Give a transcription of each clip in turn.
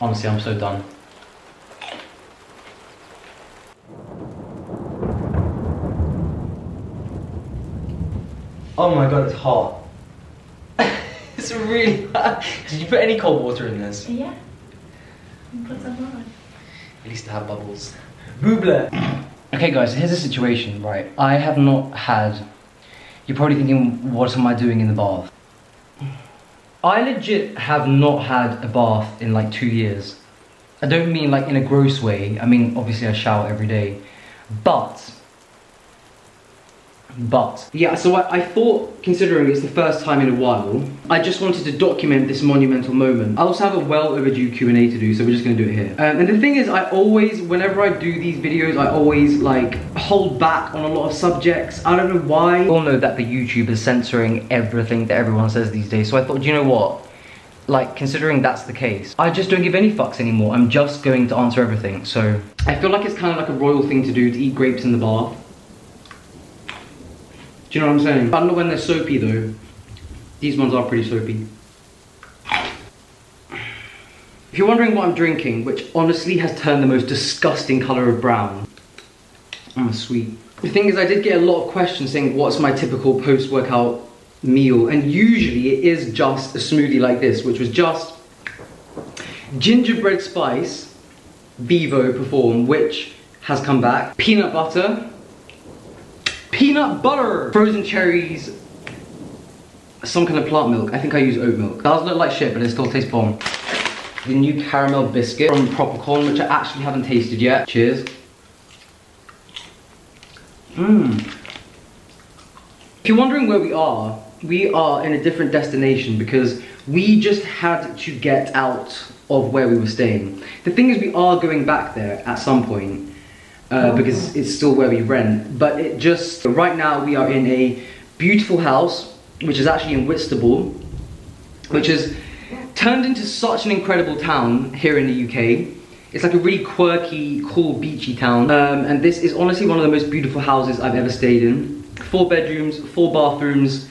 Honestly, I'm so done. Oh my god, it's hot. It's really hot. Did you put any cold water in this? Yeah. Put some on. At least to have bubbles. Booble. Okay guys, here's the situation, right? I have not had... You're probably thinking, what am I doing in the bath? I legit have not had a bath in like 2 years. I don't mean like in a gross way. I mean, obviously I shower every day. But, yeah, so I thought, considering it's the first time in a while, I just wanted to document this monumental moment. I also have a well overdue Q&A to do, so we're just gonna do it here. And the thing is, I always, whenever I do these videos, I always like hold back on a lot of subjects. I don't know why. We all know that the YouTube is censoring everything that everyone says these days, so I thought, do you know what? Like, considering that's the case, I just don't give any fucks anymore. I'm just going to answer everything. So I feel like it's kind of like a royal thing to do, to eat grapes in the bath. Do you know what I'm saying? I don't know when they're soapy though. These ones are pretty soapy. If you're wondering what I'm drinking, which honestly has turned the most disgusting colour of brown. Sweet. The thing is, I did get a lot of questions saying what's my typical post-workout meal, and usually it is just a smoothie like this, which was just gingerbread spice, Bevo Perform, which has come back, peanut butter, frozen cherries, some kind of plant milk. I think I use oat milk. It does look like shit, but it still tastes bomb. The new caramel biscuit from Popcorn, which I actually haven't tasted yet. Cheers. If you're wondering where we are in a different destination because we just had to get out of where we were staying. The thing is, we are going back there at some point. Because it's still where we rent, but it just, right now we are in a beautiful house, which is actually in Whitstable, which has turned into such an incredible town here in the UK. It's like a really quirky, cool, beachy town, and this is honestly one of the most beautiful houses I've ever stayed in. 4 bedrooms, 4 bathrooms,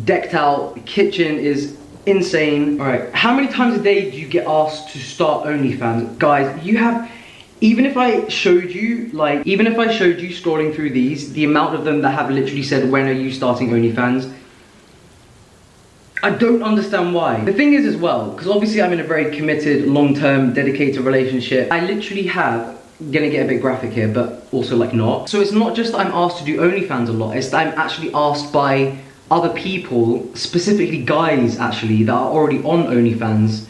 decked out, the kitchen is insane. Alright, how many times a day do you get asked to start OnlyFans? Guys, you have... Even if I showed you scrolling through these, the amount of them that have literally said, when are you starting OnlyFans? I don't understand why. The thing is as well, because obviously I'm in a very committed, long-term, dedicated relationship. I literally have, gonna get a bit graphic here, but also like not. So it's not just that I'm asked to do OnlyFans a lot, it's that I'm actually asked by other people, specifically guys actually, that are already on OnlyFans,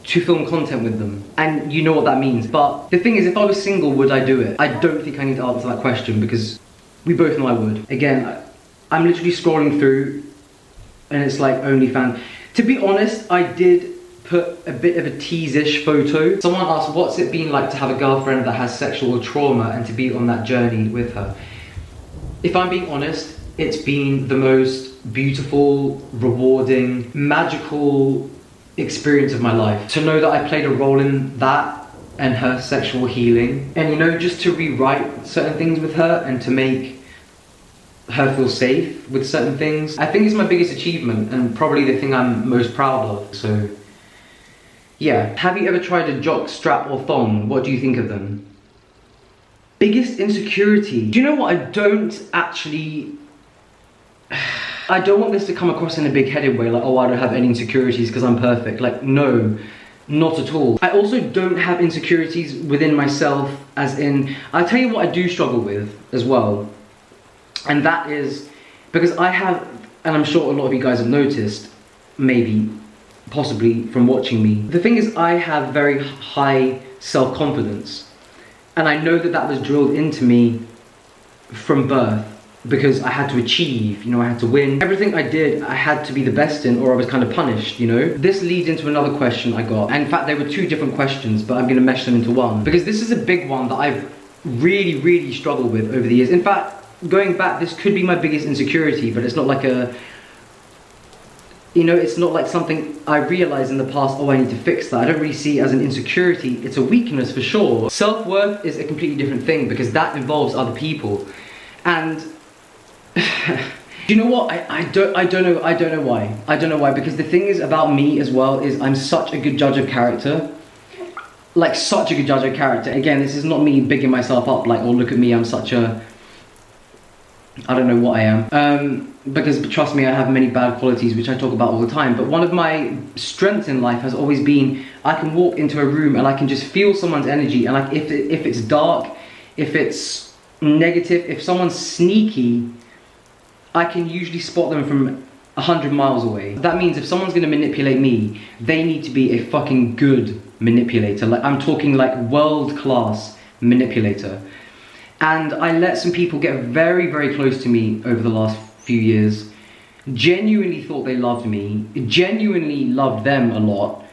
to film content with them, and you know what that means. But the thing is, if I was single, would I do it? I don't think I need to answer that question because we both know I would. Again, I'm literally scrolling through and it's like OnlyFans. To be honest, I did put a bit of a tease-ish photo. Someone asked, what's it been like to have a girlfriend that has sexual trauma and to be on that journey with her? If I'm being honest, it's been the most beautiful, rewarding, magical experience of my life. To know that I played a role in that and her sexual healing, and you know, just to rewrite certain things with her and to make her feel safe with certain things, I think it's my biggest achievement and probably the thing I'm most proud of. So yeah. Have you ever tried a jock strap or thong? What do you think of them? Biggest insecurity. Do you know what? I don't want this to come across in a big-headed way, like, oh, I don't have any insecurities because I'm perfect. Like, no, not at all. I also don't have insecurities within myself, as in, I'll tell you what I do struggle with as well. And that is, because I have, and I'm sure a lot of you guys have noticed, maybe, possibly from watching me. The thing is, I have very high self-confidence. And I know that that was drilled into me from birth. Because I had to achieve, you know, I had to win. Everything I did, I had to be the best in, or I was kind of punished, you know? This leads into another question I got. And in fact, there were 2 different questions, but I'm gonna mesh them into one. Because this is a big one that I've really, really struggled with over the years. In fact, going back, this could be my biggest insecurity, but it's not like a, you know, it's not like something I realized in the past, oh, I need to fix that. I don't really see it as an insecurity. It's a weakness for sure. Self-worth is a completely different thing because that involves other people. And Do you know what? I don't know why. I don't know why, because the thing is about me as well is I'm such a good judge of character. Like, such a good judge of character. Again, this is not me bigging myself up, like, oh, look at me, I'm such a... I don't know what I am. Because trust me, I have many bad qualities, which I talk about all the time. But one of my strengths in life has always been, I can walk into a room and I can just feel someone's energy. And like, if it's dark, if it's negative, if someone's sneaky, I can usually spot them from 100 miles away. That means if someone's gonna manipulate me, they need to be a fucking good manipulator. Like, I'm talking like world-class manipulator. And I let some people get very, very close to me over the last few years. Genuinely thought they loved me. Genuinely loved them a lot.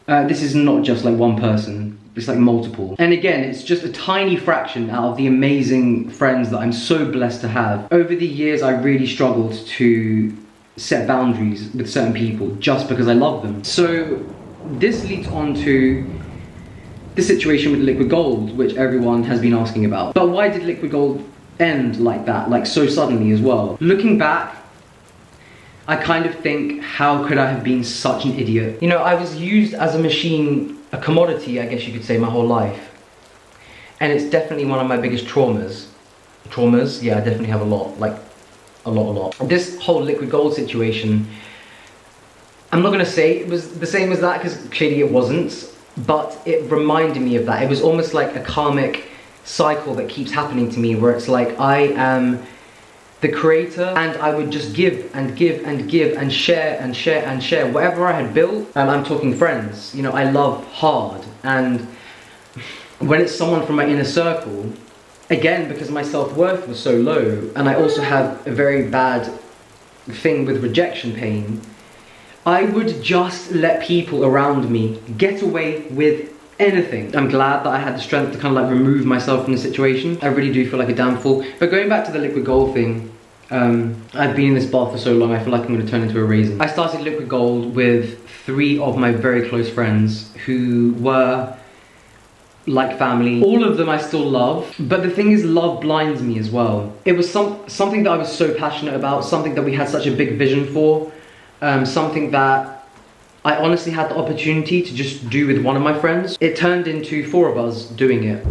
This is not just like one person. It's like multiple. And again, it's just a tiny fraction out of the amazing friends that I'm so blessed to have. Over the years, I really struggled to set boundaries with certain people just because I love them. So this leads on to the situation with Liquid Gold, which everyone has been asking about. But why did Liquid Gold end like that, like so suddenly as well? Looking back, I kind of think, how could I have been such an idiot? You know, I was used as a machine, a commodity, I guess you could say, my whole life. And it's definitely one of my biggest traumas. Traumas? Yeah, I definitely have a lot, like a lot. This whole Liquid Gold situation, I'm not gonna say it was the same as that, because clearly it wasn't. But it reminded me of that. It was almost like a karmic cycle that keeps happening to me, where it's like I am the creator and I would just give and give and give and share and share and share whatever I had built. And I'm talking friends, you know, I love hard. And when it's someone from my inner circle, again, because my self-worth was so low, and I also have a very bad thing with rejection pain, I would just let people around me get away with anything. I'm glad that I had the strength to kind of like remove myself from the situation. I really do feel like a damn fool. But going back to the Liquid Gold thing, I've been in this bath for so long, I feel like I'm going to turn into a raisin. I started Liquid Gold with 3 of my very close friends who were like family. All of them I still love, but the thing is, love blinds me as well. It was something that I was so passionate about, something that we had such a big vision for. Something that I honestly had the opportunity to just do with one of my friends. It turned into 4 of us doing it.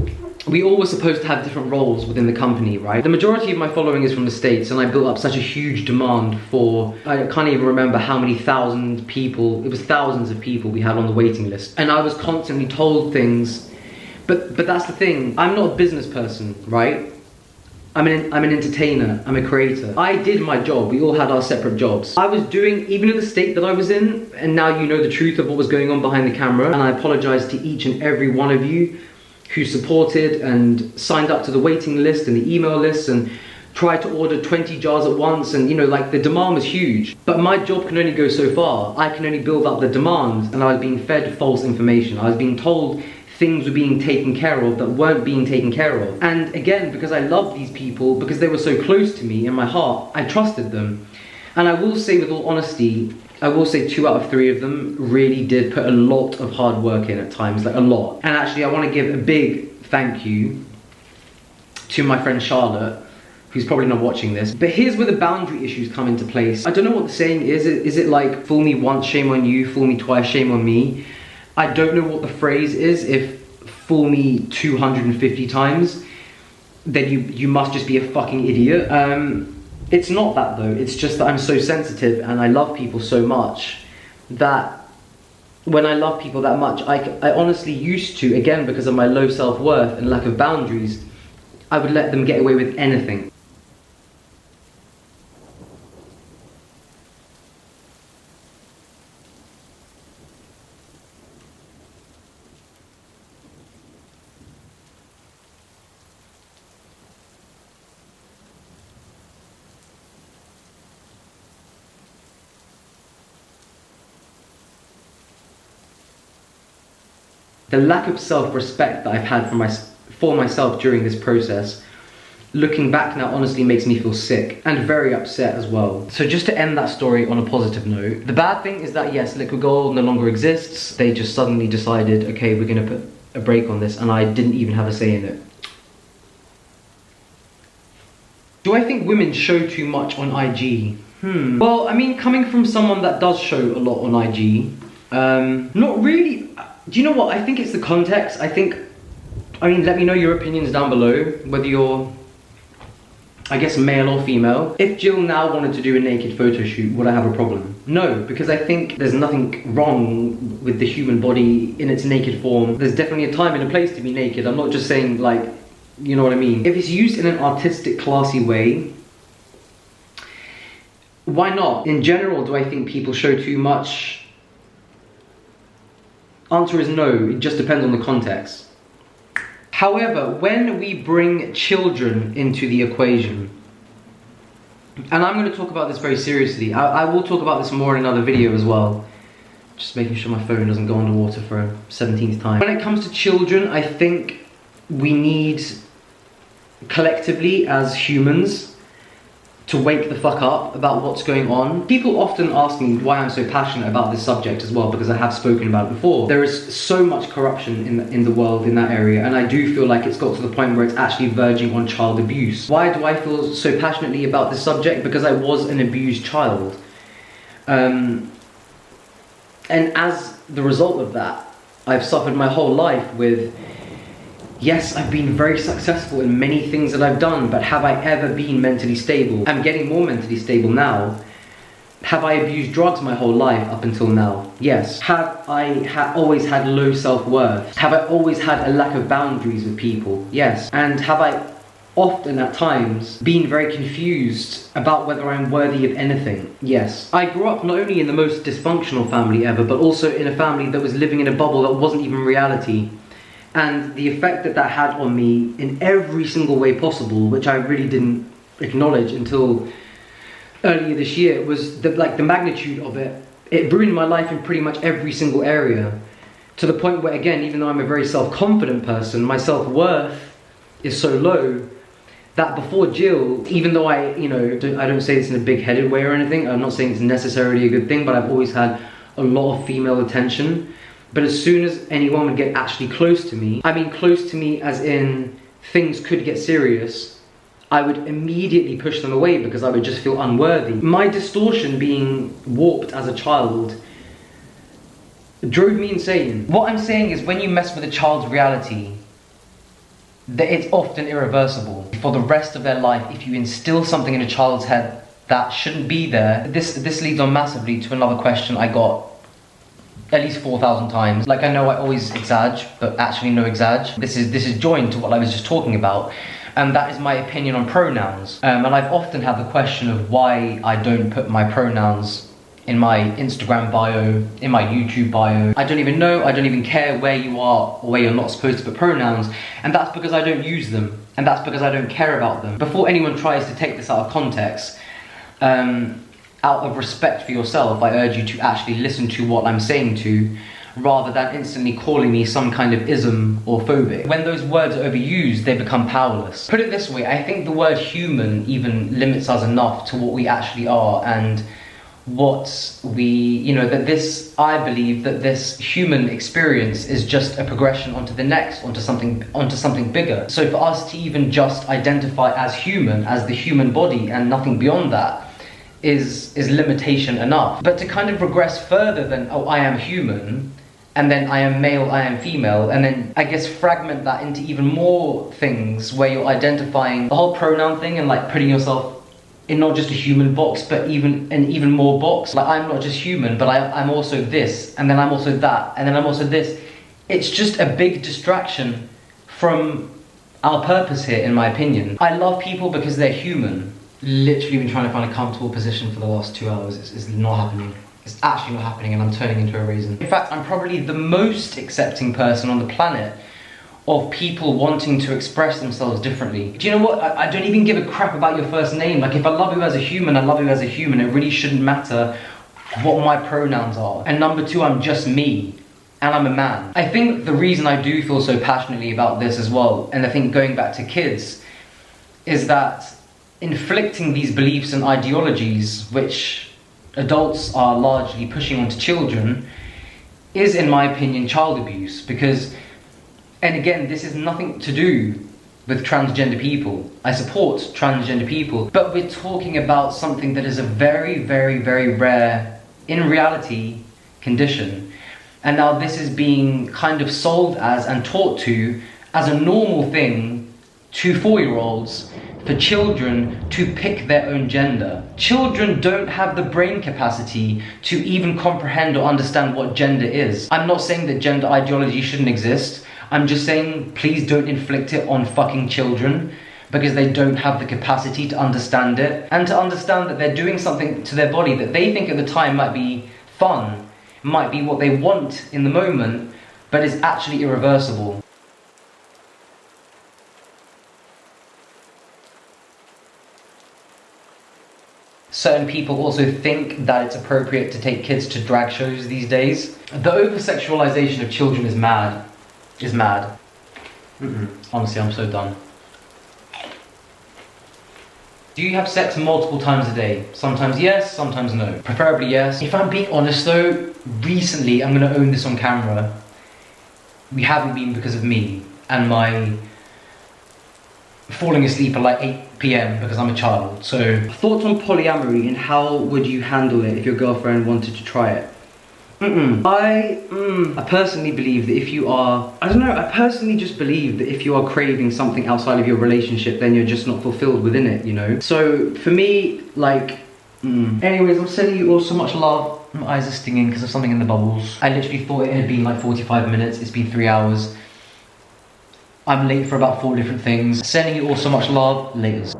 We all were supposed to have different roles within the company, right? The majority of my following is from the States, and I built up such a huge demand for, I can't even remember how many thousand people, it was thousands of people we had on the waiting list. And I was constantly told things, but that's the thing, I'm not a business person, right? I'm an entertainer, I'm a creator. I did my job, we all had our separate jobs. I was doing, even in the state that I was in, and now you know the truth of what was going on behind the camera, and I apologize to each and every one of you who supported and signed up to the waiting list and the email lists and tried to order 20 jars at once, and you know, like, the demand was huge. But my job can only go so far. I can only build up the demand, and I was being fed false information. I was being told things were being taken care of that weren't being taken care of. And again, because I love these people, because they were so close to me in my heart, I trusted them. And I will say with all honesty, I will say 2 out of 3 of them really did put a lot of hard work in at times, like a lot. And actually I want to give a big thank you to my friend Charlotte, who's probably not watching this. But here's where the boundary issues come into place. I don't know what the saying is. Is it like, fool me once, shame on you, fool me twice, shame on me? I don't know what the phrase is. If fool me 250 times, then you must just be a fucking idiot. It's not that though, it's just that I'm so sensitive and I love people so much that when I love people that much, I honestly used to, again because of my low self-worth and lack of boundaries, I would let them get away with anything. The lack of self-respect that I've had for myself during this process, looking back now, honestly makes me feel sick and very upset as well. So just to end that story on a positive note, the bad thing is that yes, Liquid Gold no longer exists. They just suddenly decided, okay, we're gonna put a break on this, and I didn't even have a say in it. Do I think women show too much on IG? Well, I mean, coming from someone that does show a lot on IG, not really. Do you know what? I think it's the context. I mean, let me know your opinions down below, whether you're, I guess, male or female. If Jill now wanted to do a naked photo shoot, would I have a problem? No, because I think there's nothing wrong with the human body in its naked form. There's definitely a time and a place to be naked. I'm not just saying, like, you know what I mean? If it's used in an artistic, classy way, why not? In general, do I think people show too much? Answer is no, it just depends on the context. However, when we bring children into the equation, and I'm going to talk about this very seriously, I will talk about this more in another video as well, just making sure my phone doesn't go underwater for a 17th time. When it comes to children, I think we need, collectively as humans, to wake the fuck up about what's going on. People often ask me why I'm so passionate about this subject as well, because I have spoken about it before. There is so much corruption in the world in that area, and I do feel like it's got to the point where it's actually verging on child abuse. Why do I feel so passionately about this subject? Because I was an abused child. And as the result of that, I've suffered my whole life with, yes, I've been very successful in many things that I've done, but have I ever been mentally stable? I'm getting more mentally stable now. Have I abused drugs my whole life up until now? Yes. Have I always had low self-worth? Have I always had a lack of boundaries with people? Yes. And have I often at times been very confused about whether I'm worthy of anything? Yes. I grew up not only in the most dysfunctional family ever, but also in a family that was living in a bubble that wasn't even reality. And the effect that had on me in every single way possible, which I really didn't acknowledge until earlier this year, was the magnitude of it. It ruined my life in pretty much every single area, to the point where, again, even though I'm a very self-confident person, my self-worth is so low that before Jill, even though I don't say this in a big-headed way or anything, I'm not saying it's necessarily a good thing, but I've always had a lot of female attention. But as soon as anyone would get actually close to me, I mean close to me as in things could get serious, I would immediately push them away because I would just feel unworthy. My distortion being warped as a child drove me insane. What I'm saying is, when you mess with a child's reality, that it's often irreversible. For the rest of their life, if you instill something in a child's head that shouldn't be there, this leads on massively to another question I got at least 4,000 times. Like, I know I always exaggerate, but actually no exaggerate. This is joined to what I was just talking about, and that is my opinion on pronouns. And I've often had the question of why I don't put my pronouns in my Instagram bio, in my YouTube bio. I don't even know, I don't even care where you are or where you're not supposed to put pronouns, and that's because I don't use them, and that's because I don't care about them. Before anyone tries to take this out of context, out of respect for yourself, I urge you to actually listen to what I'm saying to, rather than instantly calling me some kind of ism or phobic. When those words are overused, they become powerless. Put it this way, I think the word human even limits us enough to what we actually are, and what we, I believe that this human experience is just a progression onto the next, onto something bigger. So for us to even just identify as human, as the human body and nothing beyond that, is limitation enough. But to kind of regress further than, oh, I am human, and then I am male, I am female, and then I guess fragment that into even more things where you're identifying the whole pronoun thing and like putting yourself in not just a human box, but even more box. Like, I'm not just human, but I'm also this, and then I'm also that, and then I'm also this. It's just a big distraction from our purpose here, in my opinion. I love people because they're human. Literally been trying to find a comfortable position for the last 2 hours. It's not happening. It's actually not happening, and I'm turning into a raisin. In fact, I'm probably the most accepting person on the planet of people wanting to express themselves differently. Do you know what? I don't even give a crap about your first name. Like, if I love you as a human, I love you as a human. It really shouldn't matter what my pronouns are. And number two, I'm just me, and I'm a man. I think the reason I do feel so passionately about this as well, and I think going back to kids, is that inflicting these beliefs and ideologies, which adults are largely pushing onto children, is, in my opinion, child abuse. Because, and again, this is nothing to do with transgender people. I support transgender people, but we're talking about something that is a very, very, very rare, in reality, condition. And now this is being kind of sold as and taught to as a normal thing to 4-year-olds, for children to pick their own gender. Children don't have the brain capacity to even comprehend or understand what gender is. I'm not saying that gender ideology shouldn't exist. I'm just saying please don't inflict it on fucking children, because they don't have the capacity to understand it, and to understand that they're doing something to their body that they think at the time might be fun, might be what they want in the moment, but is actually irreversible. Certain people also think that it's appropriate to take kids to drag shows these days. The over-sexualization of children is mad. Is mad. Honestly, I'm so done. Do you have sex multiple times a day? Sometimes yes, sometimes no. Preferably yes. If I'm being honest though, recently, I'm gonna own this on camera, we haven't been because of me and my falling asleep at like 8 p.m. because I'm a child. So, thoughts on polyamory and how would you handle it if your girlfriend wanted to try it? I personally believe that if you are, I personally just believe that if you are craving something outside of your relationship, then you're just not fulfilled within it, you know? So, for me, like, Anyways, I'm sending you all so much love. My eyes are stinging because of something in the bubbles. I literally thought it had been like 45 minutes, it's been 3 hours. I'm late for about 4 different things. Sending you all so much love, laters.